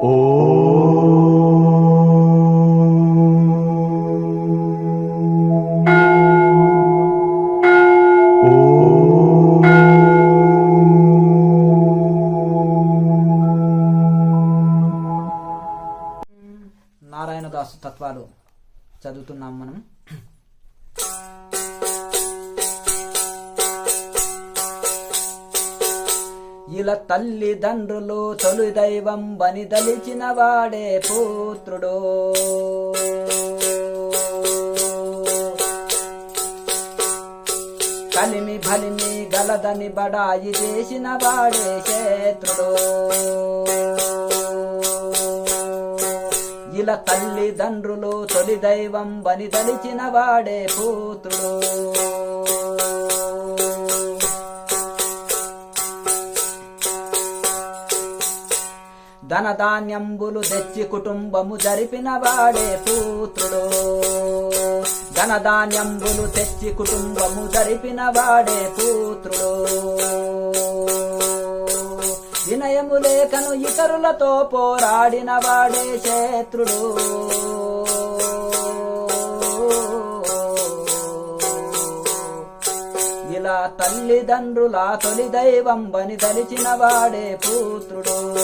నారాయణదాసు తత్వాలు చదువుతున్నాం మనం. ఇలా తల్లిదండ్రులు తొలి దైవం బని దలిచిన వాడే పుత్రుడు. కలిమి బలిమి గలదని బడాయి చేసిన వాడే శత్రుడు. ఇలా తల్లిదండ్రులు తొలి దైవం బని దలిచిన వాడే పుత్రుడు. ధనధాన్యంబులు తెచ్చి కుటుంబము జరిపిన వాడే పుత్రుడు. ధనధాన్యంబులు తెచ్చి కుటుంబము జరిపిన వాడే పుత్రుడు. వినయము లేకను ఇతరులతో పోరాడిన వాడే శత్రుడు. ఇలా తల్లిదండ్రుల తొలి దైవం బని దలిచిన వాడే పుత్రుడు.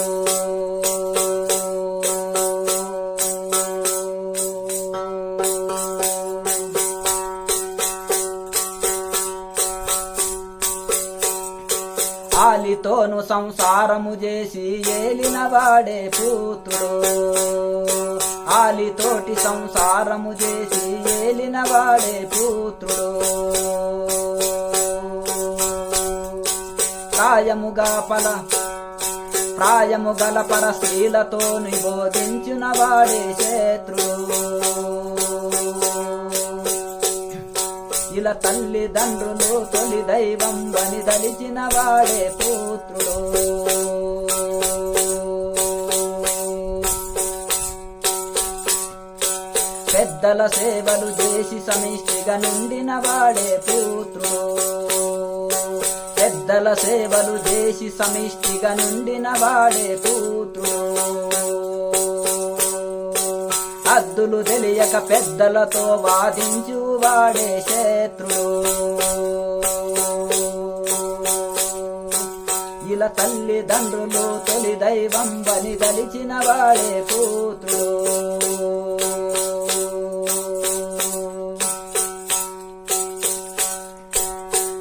ఆలితోను సంసారము చేసి ఏలిన వాడే పుత్రుడు. ఆలితోటి సంసారము చేసి ఏలిన వాడే పుత్రుడు. ప్రాయము గల పర స్త్రీలతో నిబోధించిన వాడే శత్రుడు. ఇలా తల్లిదండ్రులు తొలి దైవం బని దలిచిన వాడే పుత్రుడు. పెద్దల సేవలు చేసి సమిష్టిగా నిండిన వాడే పుత్రుడు. పెద్దల సేవలు చేసి సమిష్టిగా నిండిన వాడే పుత్రుడు. హద్దులు తెలియక పెద్దలతో వాదించు వాడే శత్రుడు. ఇలా తల్లిదండ్రులు తొలి దైవం బని దలిచిన వాడే పుత్రుడు.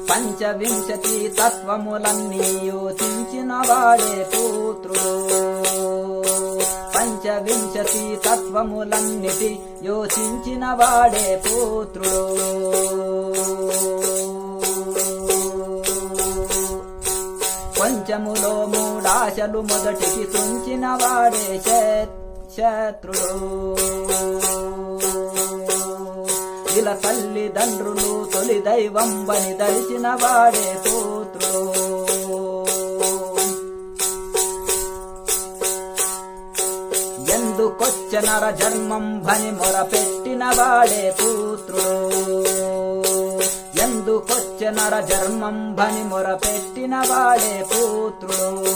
పంచవింశతి తత్వములన్నీ యోచించిన వాడే పుత్రుడు. పంచవింశతి తత్వములన్నిటి యోచించిన వాడే పుత్రుడు. పంచములో మూడాశలు మొదటికి తుంచిన వాడే శత్రుడు. ఇలా తల్లిదండ్రులు తొలి దైవం బని దలిచిన వాడే పుత్రుడు. ఎందుకొచ్చే నర జన్మం భని మొరపెట్టిన వాడే పుత్రుడు. ఎందుకొచ్చే నర జన్మం భని మొరపెట్టిన వాడే పుత్రుడు.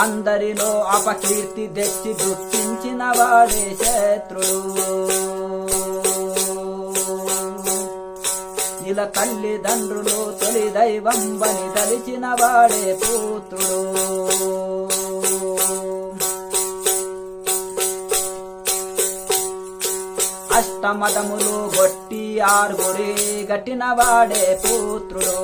అందరిలో అపకీర్తి తెచ్చి దుఃఖించిన వాడే శత్రుడు. ఇలా తల్లిదండ్రులు తొలి దైవం బని దలిచిన వాడే పుత్రుడు. అష్టమదములు గొట్టి ఆరుగురి గట్టిన వాడే పుత్రుడు.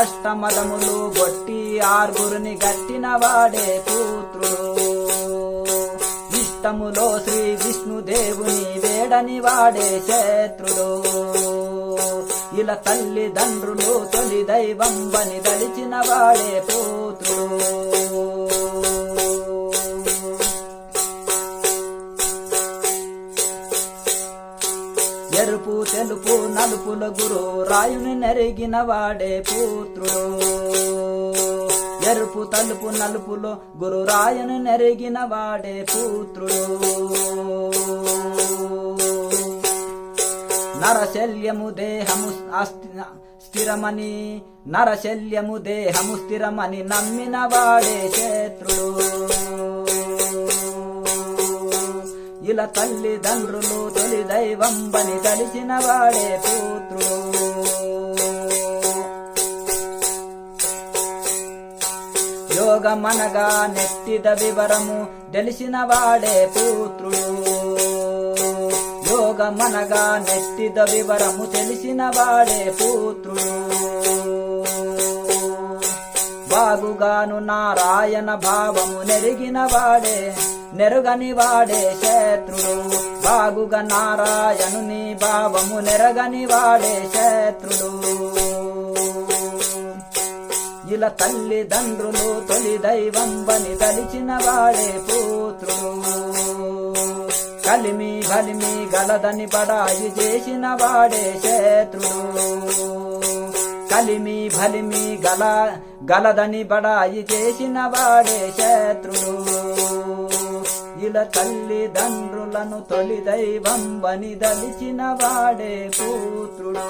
అష్టమదములు గొట్టి ఆరుగురిని గట్టిన వాడే పుత్రుడు. ఇష్టములో శ్రీ విష్ణుదేవుని వేడని వాడే శత్రుడు. ఇలా తల్లిదండ్రులు తొలి దైవం బని దలిచిన వాడే పుత్రుడు. ఎరుపు తెలుపు నలుపుల గురు రాయుని నెరిగిన వాడే పుత్రుడు. ఎరుపు తలుపు నలుపులో గురు రాయుని నెరిగిన వాడే పుత్రుడు. నరశల్యము దేహము స్థిరమని నరశల్యము దేహము స్థిరమని నమ్మిన వాడే శత్రుడు. ఇలా తల్లిదండ్రులు తొలి దైవం బని తలిచిన వాడే పుత్రుడు. యోగమనగా నెట్టిద వివరము తెలిసిన వాడే పుత్రుడు. యోగమనగా నెట్టిద వివరము తెలిసిన వాడే పుత్రుడు. బాగుగాను నారాయణ భావము నెరిగిన వాడే నెరుగని వాడే శత్రుడు. బాగుగా నారాయణుని భావము నెరగని వాడే శత్రుడు. ఇలా తల్లిదండ్రులు తొలి దైవం బని తలిచిన వాడే పుత్రుడు. కలిమి బలిమి గలదని బడాయి చేసిన వాడే శత్రుడు. కలిమి బలిమి గలదని బడాయి చేసిన వాడే శత్రుడు. ఇలా తల్లిదండ్రులను తొలి దైవం బని దలిచిన వాడే పుత్రుడు.